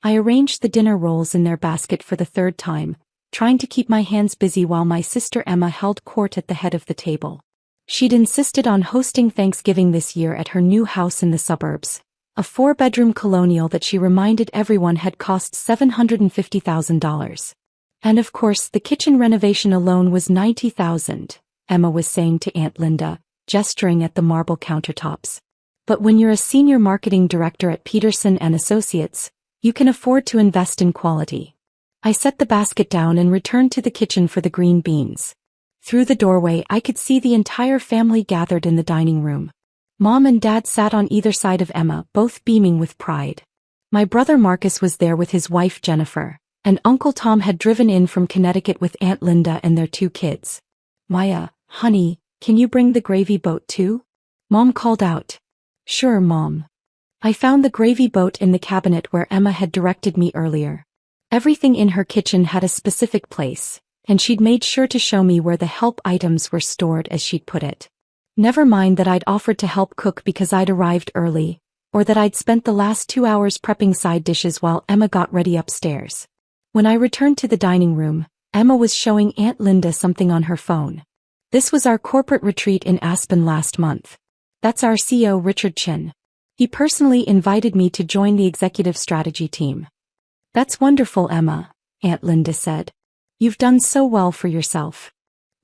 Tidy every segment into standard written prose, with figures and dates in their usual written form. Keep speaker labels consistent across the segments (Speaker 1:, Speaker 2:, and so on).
Speaker 1: I arranged the dinner rolls in their basket for the third time, trying to keep my hands busy while my sister Emma held court at the head of the table. She'd insisted on hosting Thanksgiving this year at her new house in the suburbs, a 4-bedroom colonial that she reminded everyone had cost $750,000. And of course the kitchen renovation alone was $90,000, Emma was saying to Aunt Linda, gesturing at the marble countertops. But when you're a senior marketing director at Peterson & Associates, you can afford to invest in quality. I set the basket down and returned to the kitchen for the green beans. Through the doorway I could see the entire family gathered in the dining room. Mom and Dad sat on either side of Emma, both beaming with pride. My brother Marcus was there with his wife Jennifer, and Uncle Tom had driven in from Connecticut with Aunt Linda and their 2 kids. "Maya, honey, can you bring the gravy boat too?" Mom called out. "Sure, Mom." I found the gravy boat in the cabinet where Emma had directed me earlier. Everything in her kitchen had a specific place, and she'd made sure to show me where the help items were stored, as she'd put it. Never mind that I'd offered to help cook because I'd arrived early, or that I'd spent the last 2 hours prepping side dishes while Emma got ready upstairs. When I returned to the dining room, Emma was showing Aunt Linda something on her phone. "This was our corporate retreat in Aspen last month. That's our CEO Richard Chin. He personally invited me to join the executive strategy team." "That's wonderful, Emma," Aunt Linda said. "You've done so well for yourself."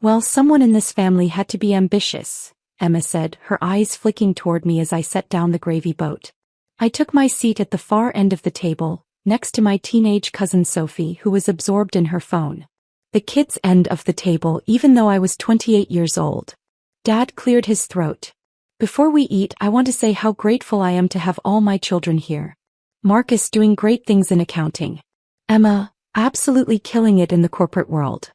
Speaker 1: "Well, someone in this family had to be ambitious," Emma said, her eyes flicking toward me as I set down the gravy boat. I took my seat at the far end of the table, next to my teenage cousin Sophie, who was absorbed in her phone. The kids' end of the table, even though I was 28 years old. Dad cleared his throat. "Before we eat, I want to say how grateful I am to have all my children here. Marcus doing great things in accounting. Emma, absolutely killing it in the corporate world."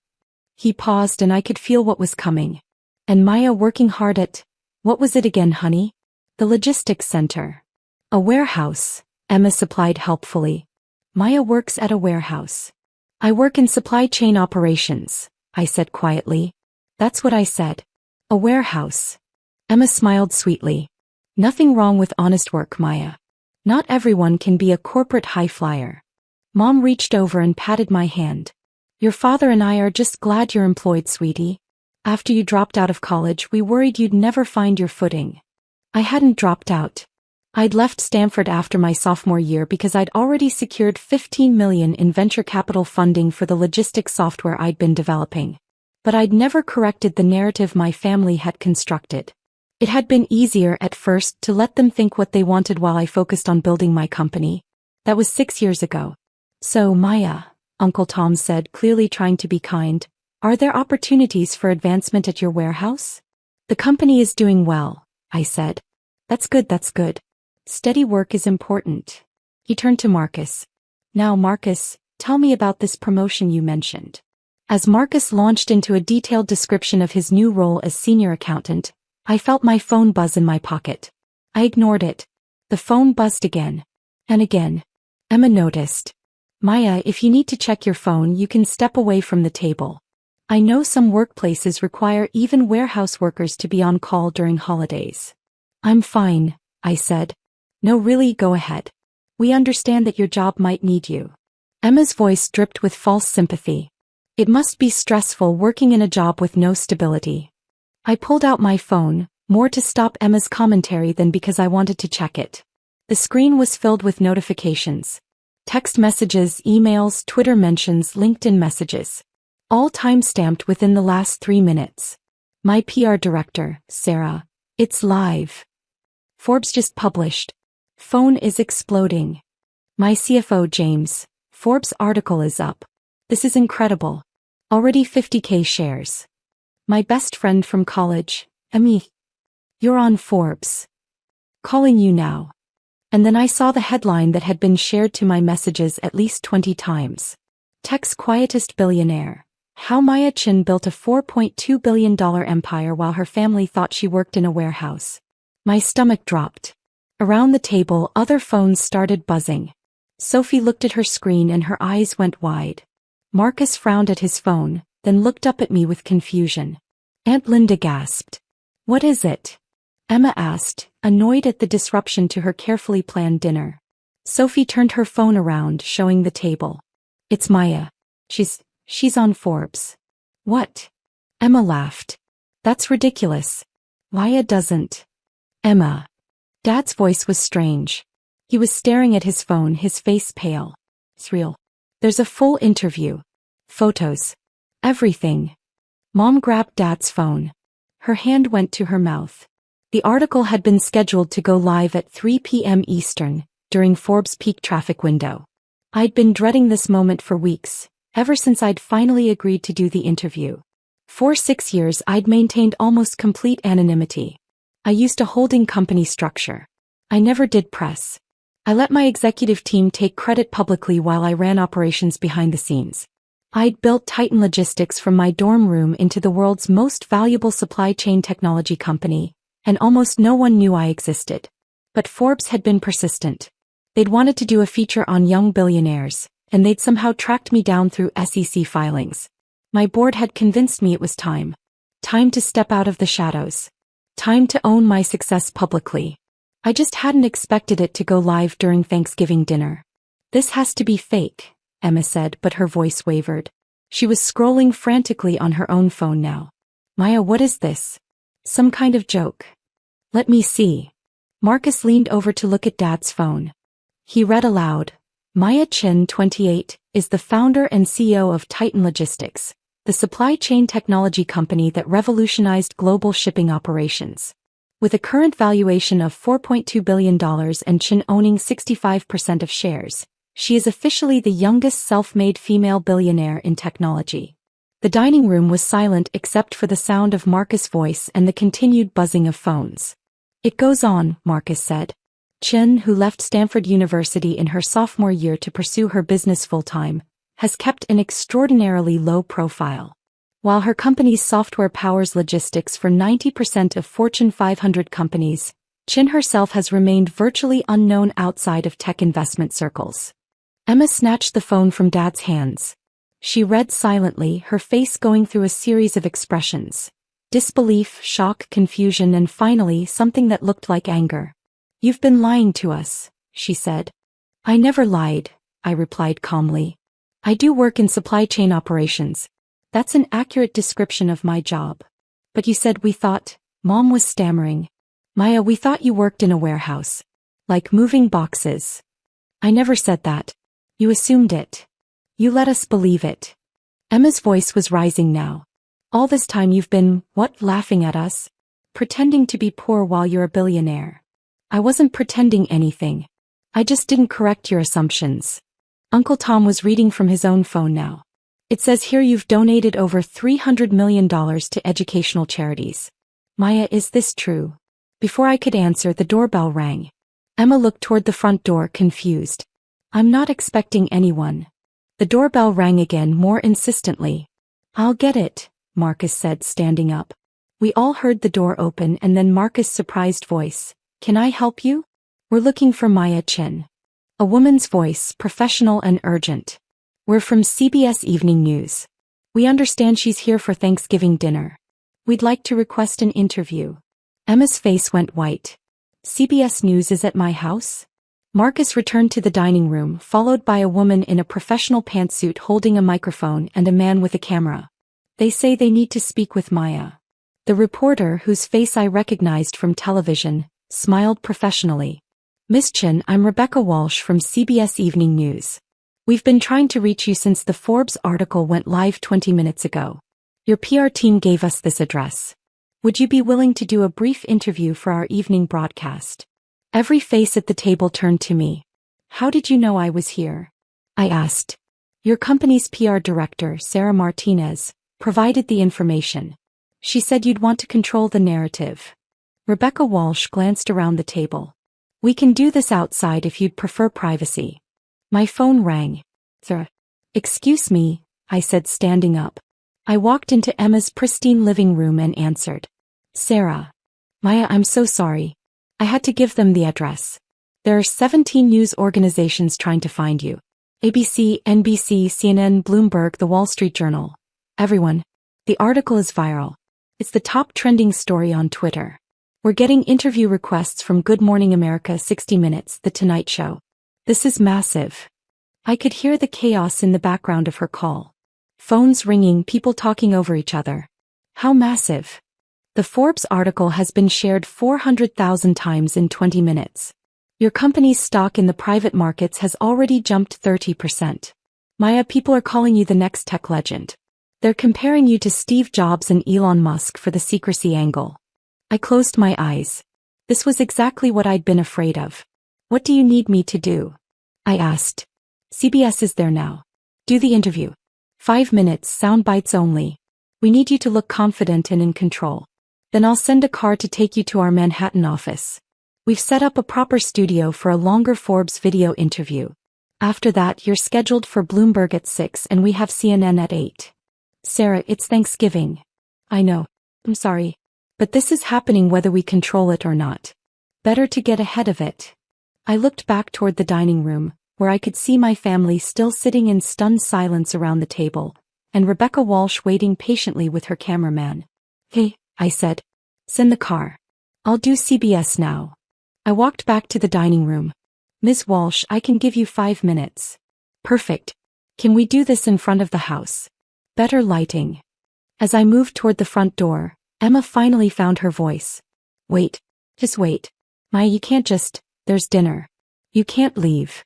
Speaker 1: He paused and I could feel what was coming. "And Maya working hard at, what was it again, honey?" "The logistics center." "A warehouse," Emma supplied helpfully. "Maya works at a warehouse." "I work in supply chain operations," I said quietly. "That's what I said. A warehouse." Emma smiled sweetly. "Nothing wrong with honest work, Maya. Not everyone can be a corporate high flyer." Mom reached over and patted my hand. "Your father and I are just glad you're employed, sweetie. After you dropped out of college, we worried you'd never find your footing." I hadn't dropped out. I'd left Stanford after my sophomore year because I'd already secured $15 million in venture capital funding for the logistics software I'd been developing. But I'd never corrected the narrative my family had constructed. It had been easier at first to let them think what they wanted while I focused on building my company. That was 6 years ago. "So, Maya," Uncle Tom said, clearly trying to be kind, "are there opportunities for advancement at your warehouse?" "The company is doing well," I said. That's good. Steady work is important." He turned to Marcus. "Now, Marcus, tell me about this promotion you mentioned." As Marcus launched into a detailed description of his new role as senior accountant, I felt my phone buzz in my pocket. I ignored it. The phone buzzed again. And again. Emma noticed. "Maya, if you need to check your phone, you can step away from the table. I know some workplaces require even warehouse workers to be on call during holidays." "I'm fine," I said. "No, really, go ahead. We understand that your job might need you." Emma's voice dripped with false sympathy. "It must be stressful working in a job with no stability." I pulled out my phone, more to stop Emma's commentary than because I wanted to check it. The screen was filled with notifications. Text messages, emails, Twitter mentions, LinkedIn messages. All time-stamped within the last 3 minutes. "My PR director, Sarah. It's live. Forbes just published. Phone is exploding. My CFO, James. Forbes article is up. This is incredible. Already 50K shares. My best friend from college, Amy. You're on Forbes. Calling you now." And then I saw the headline that had been shared to my messages at least 20 times. "Tech's quietest billionaire. How Maya Chin built a $4.2 billion empire while her family thought she worked in a warehouse." My stomach dropped. Around the table, other phones started buzzing. Sophie looked at her screen and her eyes went wide. Marcus frowned at his phone, then looked up at me with confusion. Aunt Linda gasped. "What is it?" Emma asked, annoyed at the disruption to her carefully planned dinner. Sophie turned her phone around, showing the table. It's Maya. She's on Forbes. What? Emma laughed. That's ridiculous. Maya doesn't. Emma. Dad's voice was strange. He was staring at his phone, his face pale. It's real. There's a full interview. Photos. Everything. Mom grabbed Dad's phone. Her hand went to her mouth. The article had been scheduled to go live at 3 p.m. Eastern, during Forbes' peak traffic window. I'd been dreading this moment for weeks, ever since I'd finally agreed to do the interview. For 6 years I'd maintained almost complete anonymity. I used a holding company structure. I never did press. I let my executive team take credit publicly while I ran operations behind the scenes. I'd built Titan Logistics from my dorm room into the world's most valuable supply chain technology company, and almost no one knew I existed. But Forbes had been persistent. They'd wanted to do a feature on young billionaires, and they'd somehow tracked me down through SEC filings. My board had convinced me it was time. Time to step out of the shadows. Time to own my success publicly. I just hadn't expected it to go live during Thanksgiving dinner. This has to be fake, Emma said, but her voice wavered. She was scrolling frantically on her own phone now. Maya, what is this? Some kind of joke. Let me see. Marcus leaned over to look at Dad's phone. He read aloud. Maya Chin, 28, is the founder and CEO of Titan Logistics, the supply chain technology company that revolutionized global shipping operations. With a current valuation of $4.2 billion and Chin owning 65% of shares, she is officially the youngest self-made female billionaire in technology. The dining room was silent except for the sound of Marcus' voice and the continued buzzing of phones. It goes on, Marcus said. Chin, who left Stanford University in her sophomore year to pursue her business full-time, has kept an extraordinarily low profile. While her company's software powers logistics for 90% of Fortune 500 companies, Chin herself has remained virtually unknown outside of tech investment circles. Emma snatched the phone from Dad's hands. She read silently, her face going through a series of expressions. Disbelief, shock, confusion, and finally something that looked like anger. You've been lying to us, she said. I never lied, I replied calmly. I do work in supply chain operations. That's an accurate description of my job. But you said we thought, Mom was stammering. Maya, we thought you worked in a warehouse. Like moving boxes. I never said that. You assumed it. You let us believe it. Emma's voice was rising now. All this time you've been, what, laughing at us? Pretending to be poor while you're a billionaire. I wasn't pretending anything. I just didn't correct your assumptions. Uncle Tom was reading from his own phone now. It says here you've donated over $300 million to educational charities. Maya, is this true? Before I could answer, the doorbell rang. Emma looked toward the front door, confused. I'm not expecting anyone. The doorbell rang again, more insistently. I'll get it, Marcus said, standing up. We all heard the door open and then Marcus' surprised voice. Can I help you? We're looking for Maya Chin. A woman's voice, professional and urgent. We're from CBS Evening News. We understand she's here for Thanksgiving dinner. We'd like to request an interview. Emma's face went white. CBS News is at my house? Marcus returned to the dining room, followed by a woman in a professional pantsuit holding a microphone and a man with a camera. They say they need to speak with Maya. The reporter, whose face I recognized from television, smiled professionally. Miss Chin, I'm Rebecca Walsh from CBS Evening News. We've been trying to reach you since the Forbes article went live 20 minutes ago. Your PR team gave us this address. Would you be willing to do a brief interview for our evening broadcast? Every face at the table turned to me. How did you know I was here? I asked. Your company's PR director, Sarah Martinez, provided the information. She said you'd want to control the narrative. Rebecca Walsh glanced around the table. We can do this outside if you'd prefer privacy. My phone rang. Sir. Excuse me, I said, standing up. I walked into Emma's pristine living room and answered. Sarah. Maya, I'm so sorry. I had to give them the address. There are 17 news organizations trying to find you. ABC, NBC, CNN, Bloomberg, The Wall Street Journal. Everyone. The article is viral. It's the top trending story on Twitter. We're getting interview requests from Good Morning America, 60 Minutes, The Tonight Show. This is massive. I could hear the chaos in the background of her call. Phones ringing, people talking over each other. How massive? The Forbes article has been shared 400,000 times in 20 minutes. Your company's stock in the private markets has already jumped 30%. Maya, people are calling you the next tech legend. They're comparing you to Steve Jobs and Elon Musk for the secrecy angle. I closed my eyes. This was exactly what I'd been afraid of. What do you need me to do? I asked. CBS is there now. Do the interview. 5 minutes, sound bites only. We need you to look confident and in control. Then I'll send a car to take you to our Manhattan office. We've set up a proper studio for a longer Forbes video interview. After that, you're scheduled for Bloomberg at 6 and we have CNN at 8. Sarah, it's Thanksgiving. I know. I'm sorry. But this is happening whether we control it or not. Better to get ahead of it. I looked back toward the dining room, where I could see my family still sitting in stunned silence around the table, and Rebecca Walsh waiting patiently with her cameraman. Hey, I said. Send the car. I'll do CBS now. I walked back to the dining room. Ms. Walsh, I can give you 5 minutes. Perfect. Can we do this in front of the house? Better lighting. As I moved toward the front door, Emma finally found her voice. Wait. Just wait. Maya, you can't just, there's dinner. You can't leave.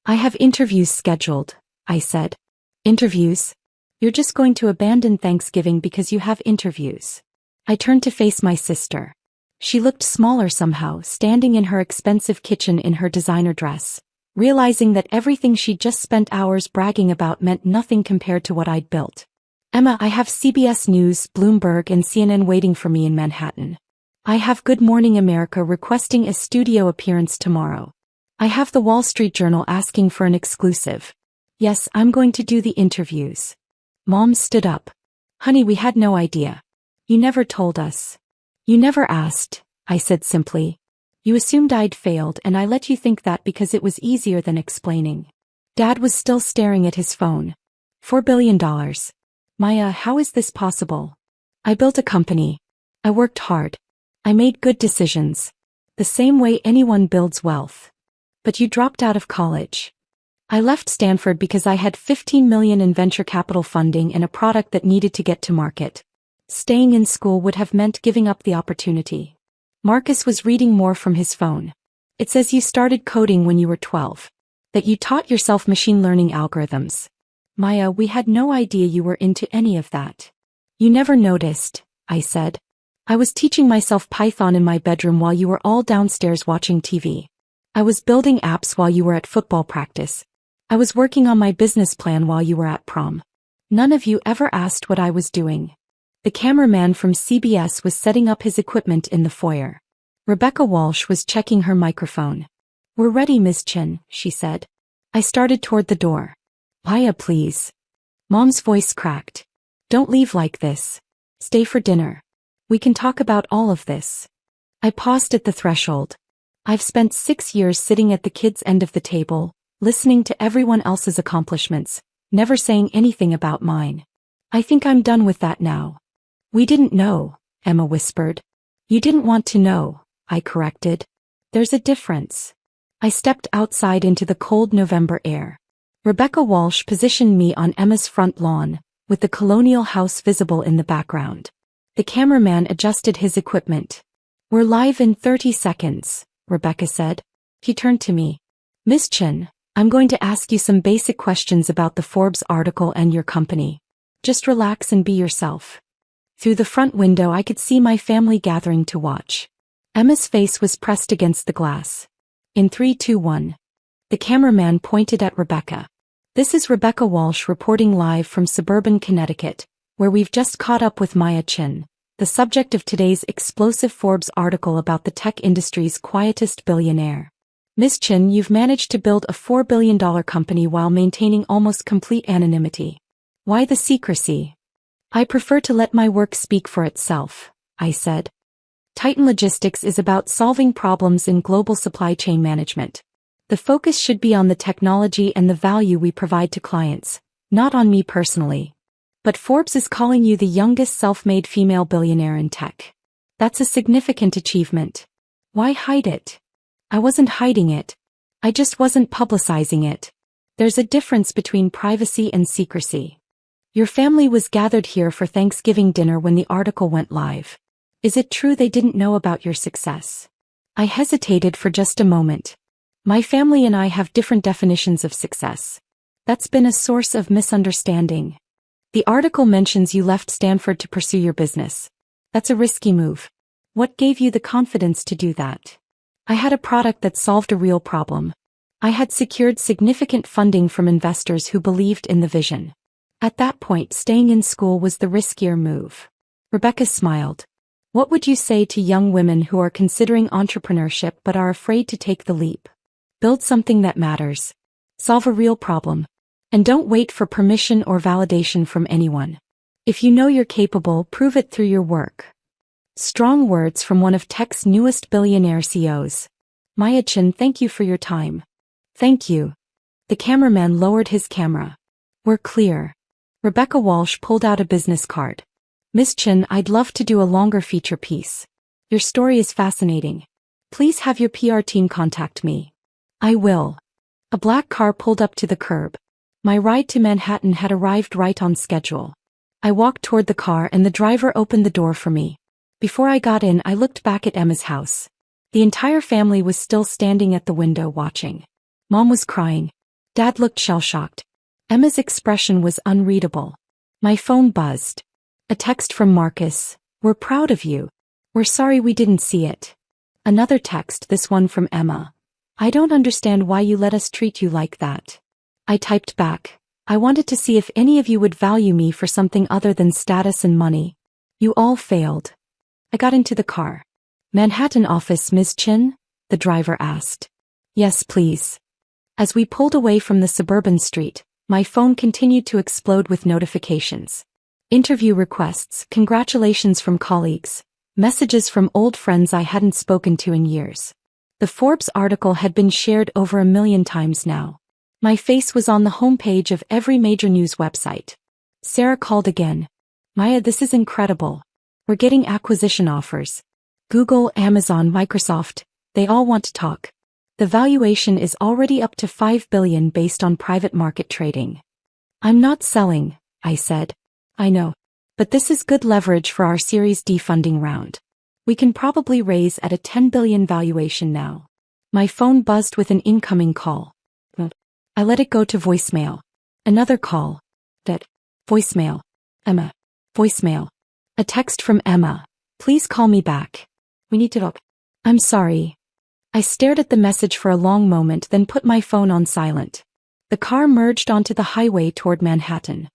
Speaker 1: I have interviews scheduled, I said. Interviews? You're just going to abandon Thanksgiving because you have interviews. I turned to face my sister. She looked smaller somehow, standing in her expensive kitchen in her designer dress, realizing that everything she'd just spent hours bragging about meant nothing compared to what I'd built. Emma, I have CBS News, Bloomberg and CNN waiting for me in Manhattan. I have Good Morning America requesting a studio appearance tomorrow. I have the Wall Street Journal asking for an exclusive. Yes, I'm going to do the interviews. Mom stood up. Honey, we had no idea. You never told us. You never asked, I said simply. You assumed I'd failed and I let you think that because it was easier than explaining. Dad was still staring at his phone. $4 billion. Maya, how is this possible? I built a company. I worked hard. I made good decisions. The same way anyone builds wealth. But you dropped out of college. I left Stanford because I had $15 million in venture capital funding and a product that needed to get to market. Staying in school would have meant giving up the opportunity. Marcus was reading more from his phone. It says you started coding when you were 12. That you taught yourself machine learning algorithms. Maya, we had no idea you were into any of that. You never noticed, I said. I was teaching myself Python in my bedroom while you were all downstairs watching TV. I was building apps while you were at football practice. I was working on my business plan while you were at prom. None of you ever asked what I was doing. The cameraman from CBS was setting up his equipment in the foyer. Rebecca Walsh was checking her microphone. We're ready, Ms. Chin, she said. I started toward the door. Maya, please. Mom's voice cracked. Don't leave like this. Stay for dinner. We can talk about all of this. I paused at the threshold. I've spent 6 years sitting at the kids' end of the table, listening to everyone else's accomplishments, never saying anything about mine. I think I'm done with that now. We didn't know, Emma whispered. You didn't want to know, I corrected. There's a difference. I stepped outside into the cold November air. Rebecca Walsh positioned me on Emma's front lawn, with the colonial house visible in the background. The cameraman adjusted his equipment. We're live in 30 seconds, Rebecca said. He turned to me. Miss Chin, I'm going to ask you some basic questions about the Forbes article and your company. Just relax and be yourself. Through the front window I could see my family gathering to watch. Emma's face was pressed against the glass. In 3, 2, 1. The cameraman pointed at Rebecca. This is Rebecca Walsh reporting live from suburban Connecticut, where we've just caught up with Maya Chin, the subject of today's explosive Forbes article about the tech industry's quietest billionaire. Ms. Chin, you've managed to build a $4 billion company while maintaining almost complete anonymity. Why the secrecy? I prefer to let my work speak for itself, I said. Titan Logistics is about solving problems in global supply chain management. The focus should be on the technology and the value we provide to clients, not on me personally. But Forbes is calling you the youngest self-made female billionaire in tech. That's a significant achievement. Why hide it? I wasn't hiding it. I just wasn't publicizing it. There's a difference between privacy and secrecy. Your family was gathered here for Thanksgiving dinner when the article went live. Is it true they didn't know about your success? I hesitated for just a moment. My family and I have different definitions of success. That's been a source of misunderstanding. The article mentions you left Stanford to pursue your business. That's a risky move. What gave you the confidence to do that? I had a product that solved a real problem. I had secured significant funding from investors who believed in the vision. At that point, staying in school was the riskier move. Rebecca smiled. What would you say to young women who are considering entrepreneurship but are afraid to take the leap? Build something that matters. Solve a real problem. And don't wait for permission or validation from anyone. If you know you're capable, prove it through your work. Strong words from one of tech's newest billionaire CEOs. Maya Chin, thank you for your time. Thank you. The cameraman lowered his camera. We're clear. Rebecca Walsh pulled out a business card. Miss Chin, I'd love to do a longer feature piece. Your story is fascinating. Please have your PR team contact me. I will. A black car pulled up to the curb. My ride to Manhattan had arrived right on schedule. I walked toward the car and the driver opened the door for me. Before I got in, I looked back at Emma's house. The entire family was still standing at the window watching. Mom was crying. Dad looked shell-shocked. Emma's expression was unreadable. My phone buzzed. A text from Marcus. We're proud of you. We're sorry we didn't see it. Another text, this one from Emma. I don't understand why you let us treat you like that. I typed back. I wanted to see if any of you would value me for something other than status and money. You all failed. I got into the car. Manhattan office, Ms. Chin? The driver asked. Yes, please. As we pulled away from the suburban street, my phone continued to explode with notifications. Interview requests, congratulations from colleagues, messages from old friends I hadn't spoken to in years. The Forbes article had been shared over 1 million times now. My face was on the homepage of every major news website. Sarah called again. Maya, this is incredible. We're getting acquisition offers. Google, Amazon, Microsoft, they all want to talk. The valuation is already up to $5 billion based on private market trading. I'm not selling, I said. I know. But this is good leverage for our Series D funding round. We can probably raise at a $10 billion valuation now. My phone buzzed with an incoming call. I let it go to voicemail. Another call. That. Voicemail. Emma. Voicemail. A text from Emma. Please call me back. We need to talk. I'm sorry. I stared at the message for a long moment, then put my phone on silent. The car merged onto the highway toward Manhattan.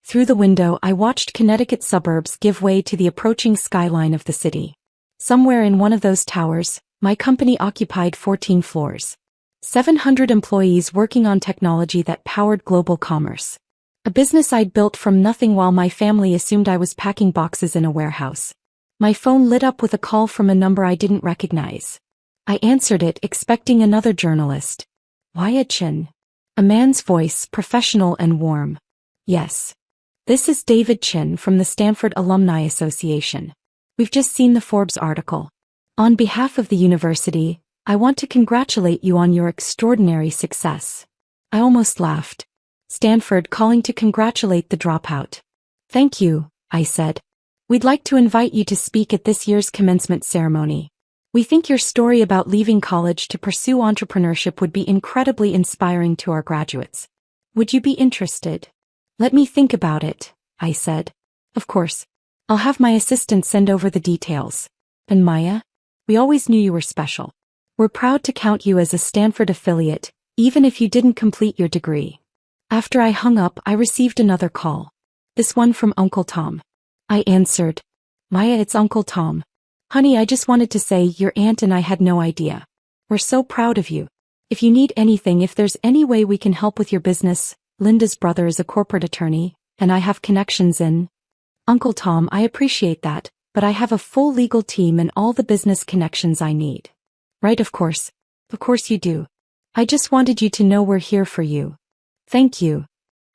Speaker 1: Through the window, I watched Connecticut suburbs give way to the approaching skyline of the city. Somewhere in one of those towers, my company occupied 14 floors. 700 employees working on technology that powered global commerce. A business I'd built from nothing while my family assumed I was packing boxes in a warehouse. My phone lit up with a call from a number I didn't recognize. I answered it, expecting another journalist. Wyatt Chin. A man's voice, professional and warm. Yes. This is David Chin from the Stanford Alumni Association. We've just seen the Forbes article. On behalf of the university, I want to congratulate you on your extraordinary success. I almost laughed. Stanford calling to congratulate the dropout. Thank you, I said. We'd like to invite you to speak at this year's commencement ceremony. We think your story about leaving college to pursue entrepreneurship would be incredibly inspiring to our graduates. Would you be interested? Let me think about it, I said. Of course. I'll have my assistant send over the details. And Maya? We always knew you were special. We're proud to count you as a Stanford affiliate, even if you didn't complete your degree. After I hung up, I received another call. This one from Uncle Tom. I answered. Maya, it's Uncle Tom. Honey, I just wanted to say your aunt and I had no idea. We're so proud of you. If you need anything, if there's any way we can help with your business, Linda's brother is a corporate attorney, and I have connections in. Uncle Tom, I appreciate that, but I have a full legal team and all the business connections I need. Right, of course. Of course you do. I just wanted you to know we're here for you. Thank you.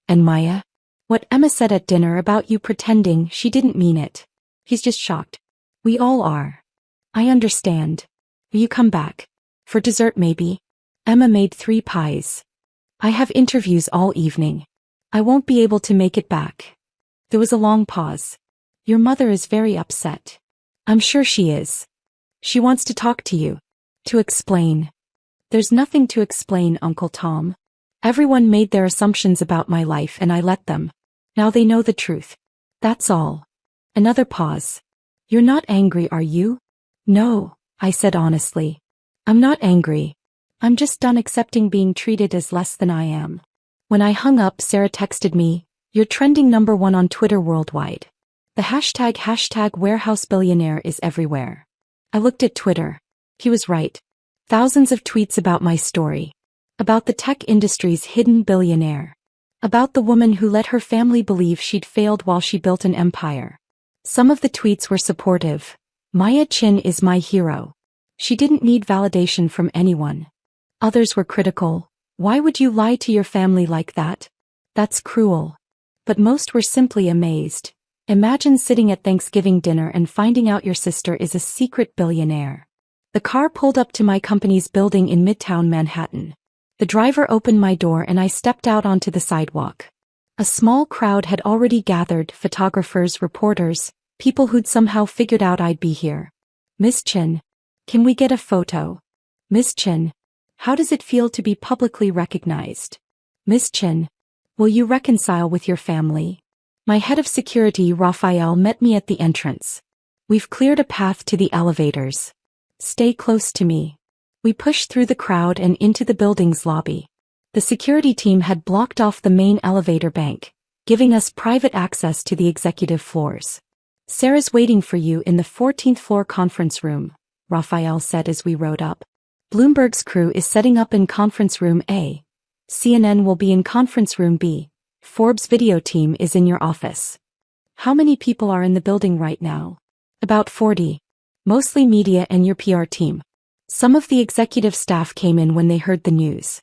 Speaker 1: And Maya? What Emma said at dinner about you pretending she didn't mean it. He's just shocked. We all are. I understand. Will you come back? For dessert maybe? Emma made 3 pies. I have interviews all evening. I won't be able to make it back. There was a long pause. Your mother is very upset. I'm sure she is. She wants to talk to you. To explain. There's nothing to explain, Uncle Tom. Everyone made their assumptions about my life and I let them. Now they know the truth. That's all. Another pause. You're not angry, are you? No, I said honestly. I'm not angry. I'm just done accepting being treated as less than I am. When I hung up, Sarah texted me, "You're trending #1 on Twitter worldwide. The hashtag warehouse billionaire is everywhere." I looked at Twitter. He was right. Thousands of tweets about my story. About the tech industry's hidden billionaire. About the woman who let her family believe she'd failed while she built an empire. Some of the tweets were supportive. Maya Chin is my hero. She didn't need validation from anyone. Others were critical. Why would you lie to your family like that? That's cruel. But most were simply amazed. Imagine sitting at Thanksgiving dinner and finding out your sister is a secret billionaire. The car pulled up to my company's building in Midtown Manhattan. The driver opened my door and I stepped out onto the sidewalk. A small crowd had already gathered, photographers, reporters, people who'd somehow figured out I'd be here. "Miss Chin, can we get a photo? Miss Chin, how does it feel to be publicly recognized? Miss Chin, will you reconcile with your family?" My head of security, Raphael, met me at the entrance. "We've cleared a path to the elevators. Stay close to me." We pushed through the crowd and into the building's lobby. The security team had blocked off the main elevator bank, giving us private access to the executive floors. "Sarah's waiting for you in the 14th floor conference room," Raphael said as we rode up. "Bloomberg's crew is setting up in conference room A. CNN will be in conference room B. Forbes video team is in your office." "How many people are in the building right now?" "About 40. Mostly media and your PR team." Some of the executive staff came in when they heard the news.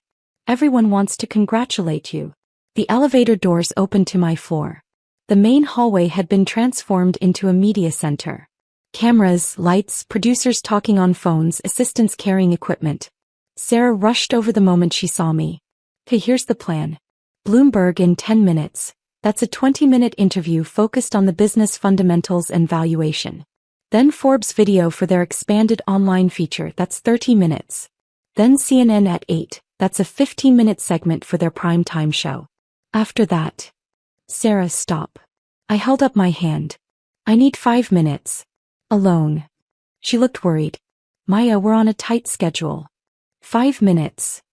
Speaker 1: "Everyone wants to congratulate you." The elevator doors opened to my floor. The main hallway had been transformed into a media center. Cameras, lights, producers talking on phones, assistants carrying equipment. Sarah rushed over the moment she saw me. "Okay, here's the plan. Bloomberg in 10 minutes. That's a 20-minute interview focused on the business fundamentals and valuation. Then Forbes video for their expanded online feature, that's 30 minutes. Then CNN at 8, that's a 15-minute segment for their primetime show. After that." "Sarah, stop." I held up my hand. "I need 5 minutes. Alone." She looked worried. "Maya, we're on a tight schedule." 5 minutes.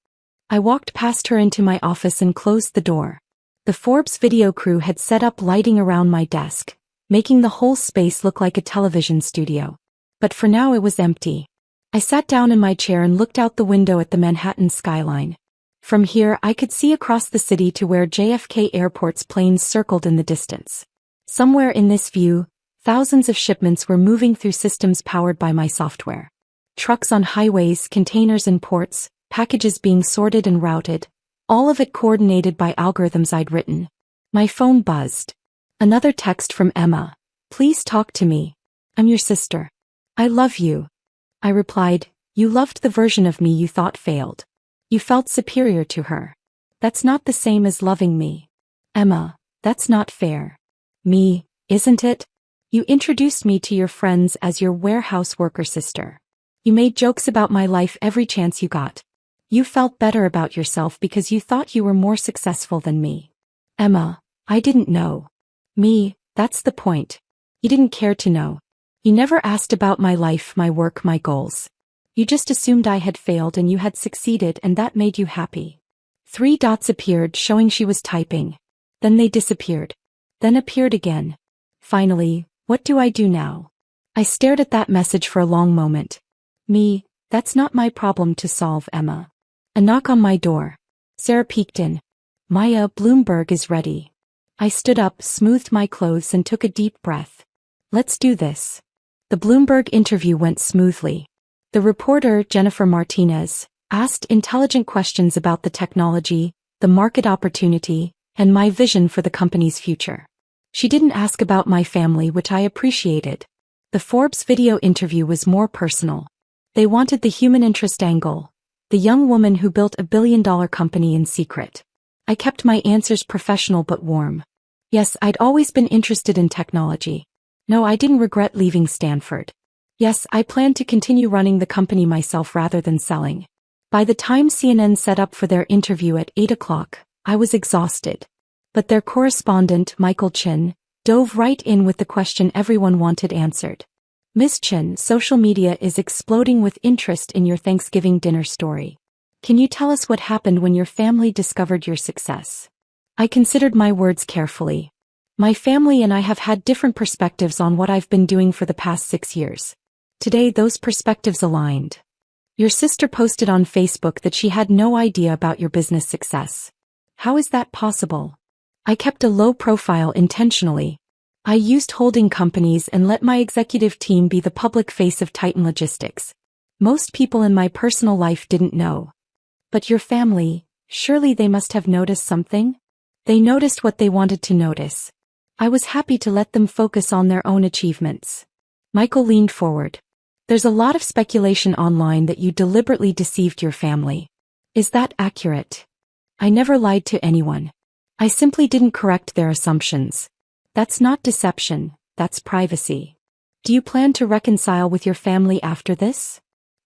Speaker 1: I walked past her into my office and closed the door. The Forbes video crew had set up lighting around my desk, making the whole space look like a television studio. But for now it was empty. I sat down in my chair and looked out the window at the Manhattan skyline. From here I could see across the city to where JFK Airport's planes circled in the distance. Somewhere in this view, thousands of shipments were moving through systems powered by my software. Trucks on highways, containers in ports, packages being sorted and routed, all of it coordinated by algorithms I'd written. My phone buzzed. Another text from Emma. "Please talk to me. I'm your sister. I love you." I replied, "You loved the version of me you thought failed. You felt superior to her. That's not the same as loving me." "Emma, that's not fair." "Me, isn't it? You introduced me to your friends as your warehouse worker sister. You made jokes about my life every chance you got. You felt better about yourself because you thought you were more successful than me." "Emma, I didn't know." "Me, that's the point. You didn't care to know. You never asked about my life, my work, my goals. You just assumed I had failed and you had succeeded and that made you happy." 3 dots appeared showing she was typing. Then they disappeared. Then appeared again. Finally, "What do I do now?" I stared at that message for a long moment. "Me, that's not my problem to solve, Emma." A knock on my door. Sarah peeked in. "Maya, Bloomberg is ready." I stood up, smoothed my clothes and took a deep breath. "Let's do this." The Bloomberg interview went smoothly. The reporter, Jennifer Martinez, asked intelligent questions about the technology, the market opportunity, and my vision for the company's future. She didn't ask about my family, which I appreciated. The Forbes video interview was more personal. They wanted the human interest angle. The young woman who built $1 billion company in secret. I kept my answers professional but warm. Yes, I'd always been interested in technology. No, I didn't regret leaving Stanford. Yes, I planned to continue running the company myself rather than selling. By the time CNN set up for their interview at 8 o'clock, I was exhausted. But their correspondent, Michael Chin, dove right in with the question everyone wanted answered. Ms. Chin, social media is exploding with interest in your Thanksgiving dinner story. Can you tell us what happened when your family discovered your success? I considered my words carefully. My family and I have had different perspectives on what I've been doing for the past 6 years. Today those perspectives aligned. Your sister posted on Facebook that she had no idea about your business success. How is that possible? I kept a low profile intentionally. I used holding companies and let my executive team be the public face of Titan Logistics. Most people in my personal life didn't know. But your family, surely they must have noticed something? They noticed what they wanted to notice. I was happy to let them focus on their own achievements. Michael leaned forward. There's a lot of speculation online that you deliberately deceived your family. Is that accurate? I never lied to anyone. I simply didn't correct their assumptions. That's not deception, that's privacy. Do you plan to reconcile with your family after this?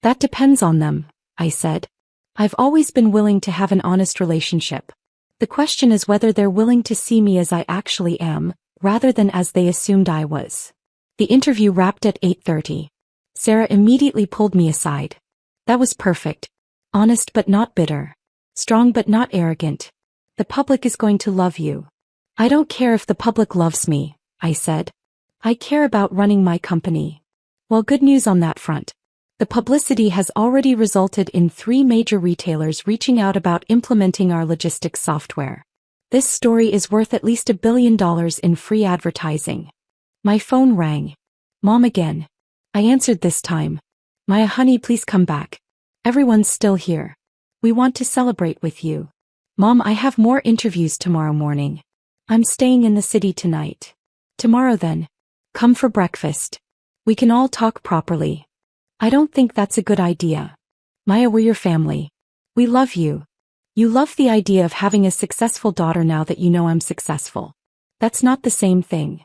Speaker 1: That depends on them, I said. I've always been willing to have an honest relationship. The question is whether they're willing to see me as I actually am, rather than as they assumed I was. The interview wrapped at 8:30. Sarah immediately pulled me aside. That was perfect. Honest but not bitter. Strong but not arrogant. The public is going to love you. I don't care if the public loves me, I said. I care about running my company. Well, good news on that front. The publicity has already resulted in 3 major retailers reaching out about implementing our logistics software. This story is worth at least $1 billion in free advertising. My phone rang. Mom again. I answered this time. Maya, honey, please come back. Everyone's still here. We want to celebrate with you. Mom, I have more interviews tomorrow morning. I'm staying in the city tonight. Tomorrow then. Come for breakfast. We can all talk properly. I don't think that's a good idea. Maya, we're your family. We love you. You love the idea of having a successful daughter now that you know I'm successful. That's not the same thing.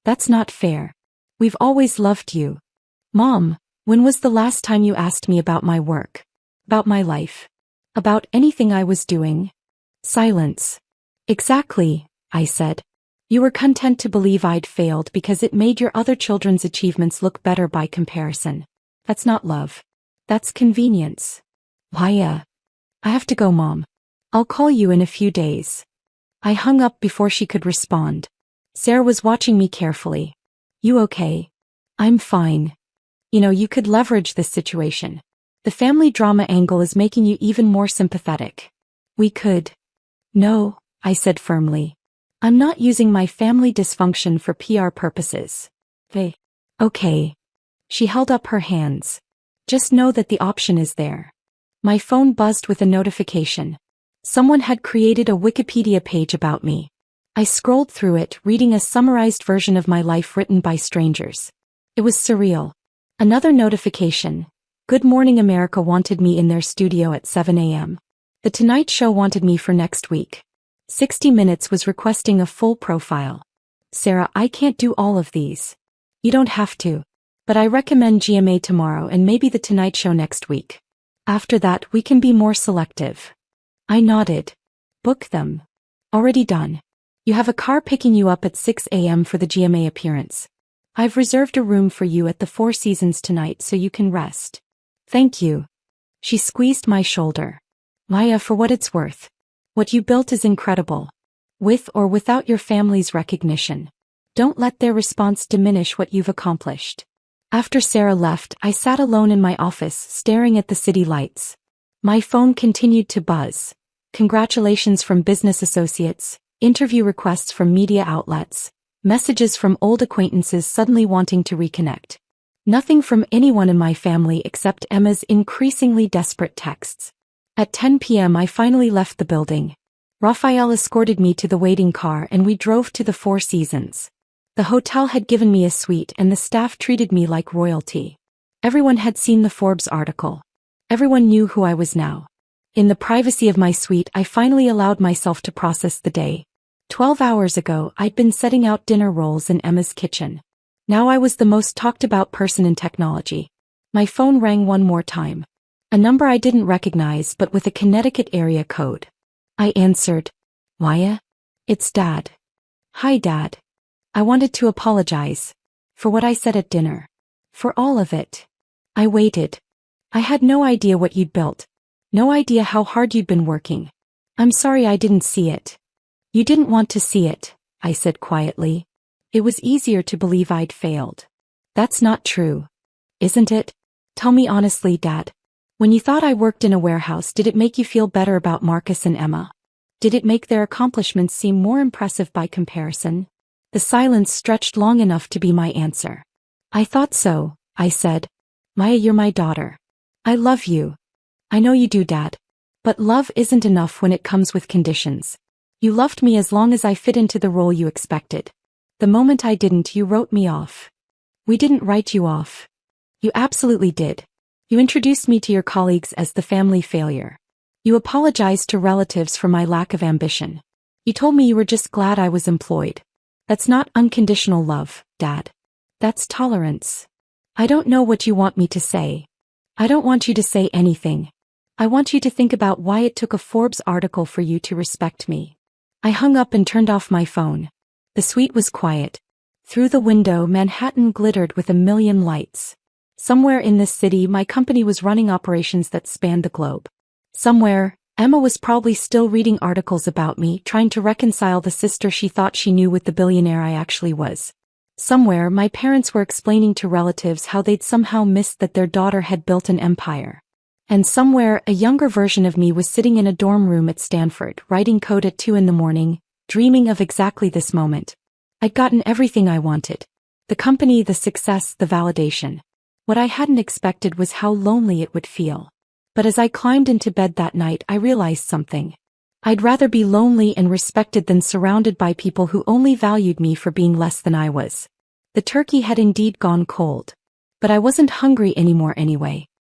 Speaker 1: That's not fair. We've always loved you. Mom, when was the last time you asked me about my work? About my life? About anything I was doing? Silence. Exactly, I said. You were content to believe I'd failed because it made your other children's achievements look better by comparison. That's not love. That's convenience. Maya. I have to go, Mom. I'll call you in a few days. I hung up before she could respond. Sarah was watching me carefully. You okay? I'm fine. You could leverage this situation. The family drama angle is making you even more sympathetic. We could. No, I said firmly. I'm not using my family dysfunction for PR purposes. Okay. She held up her hands. Just know that the option is there. My phone buzzed with a notification. Someone had created a Wikipedia page about me. I scrolled through it, reading a summarized version of my life written by strangers. It was surreal. Another notification. Good Morning America wanted me in their studio at 7 a.m. The Tonight Show wanted me for next week. 60 Minutes was requesting a full profile. Sarah, I can't do all of these. You don't have to. But I recommend GMA tomorrow and maybe The Tonight Show next week. After that, we can be more selective. I nodded. Book them. Already done. You have a car picking you up at 6 a.m. for the GMA appearance. I've reserved a room for you at the Four Seasons tonight so you can rest. Thank you. She squeezed my shoulder. Maya, for what it's worth. What you built is incredible. With or without your family's recognition. Don't let their response diminish what you've accomplished. After Sarah left, I sat alone in my office, staring at the city lights. My phone continued to buzz. Congratulations from business associates, interview requests from media outlets, messages from old acquaintances suddenly wanting to reconnect. Nothing from anyone in my family except Emma's increasingly desperate texts. At 10 p.m. I finally left the building. Raphael escorted me to the waiting car and we drove to the Four Seasons. The hotel had given me a suite and the staff treated me like royalty. Everyone had seen the Forbes article. Everyone knew who I was now. In the privacy of my suite, I finally allowed myself to process the day. 12 hours ago, I'd been setting out dinner rolls in Emma's kitchen. Now I was the most talked about person in technology. My phone rang one more time. A number I didn't recognize but with a Connecticut area code. I answered. Maya? It's Dad. Hi, Dad. I wanted to apologize. For what I said at dinner. For all of it. I waited. I had no idea what you'd built. No idea how hard you'd been working. I'm sorry I didn't see it. You didn't want to see it, I said quietly. It was easier to believe I'd failed. That's not true. Isn't it? Tell me honestly, Dad. When you thought I worked in a warehouse, did it make you feel better about Marcus and Emma? Did it make their accomplishments seem more impressive by comparison? The silence stretched long enough to be my answer. I thought so, I said. Maya, you're my daughter. I love you. I know you do, Dad. But love isn't enough when it comes with conditions. You loved me as long as I fit into the role you expected. The moment I didn't, you wrote me off. We didn't write you off. You absolutely did. You introduced me to your colleagues as the family failure. You apologized to relatives for my lack of ambition. You told me you were just glad I was employed. That's not unconditional love, Dad. That's tolerance. I don't know what you want me to say. I don't want you to say anything. I want you to think about why it took a Forbes article for you to respect me. I hung up and turned off my phone. The suite was quiet. Through the window, Manhattan glittered with a million lights. Somewhere in this city, my company was running operations that spanned the globe. Somewhere, Emma was probably still reading articles about me, trying to reconcile the sister she thought she knew with the billionaire I actually was. Somewhere, my parents were explaining to relatives how they'd somehow missed that their daughter had built an empire. And somewhere, a younger version of me was sitting in a dorm room at Stanford, writing code at 2 a.m, dreaming of exactly this moment. I'd gotten everything I wanted. The company, the success, the validation. What I hadn't expected was how lonely it would feel. But as I climbed into bed that night, I realized something. I'd rather be lonely and respected than surrounded by people who only valued me for being less than I was. The turkey had indeed gone cold. But I wasn't hungry anymore anyway.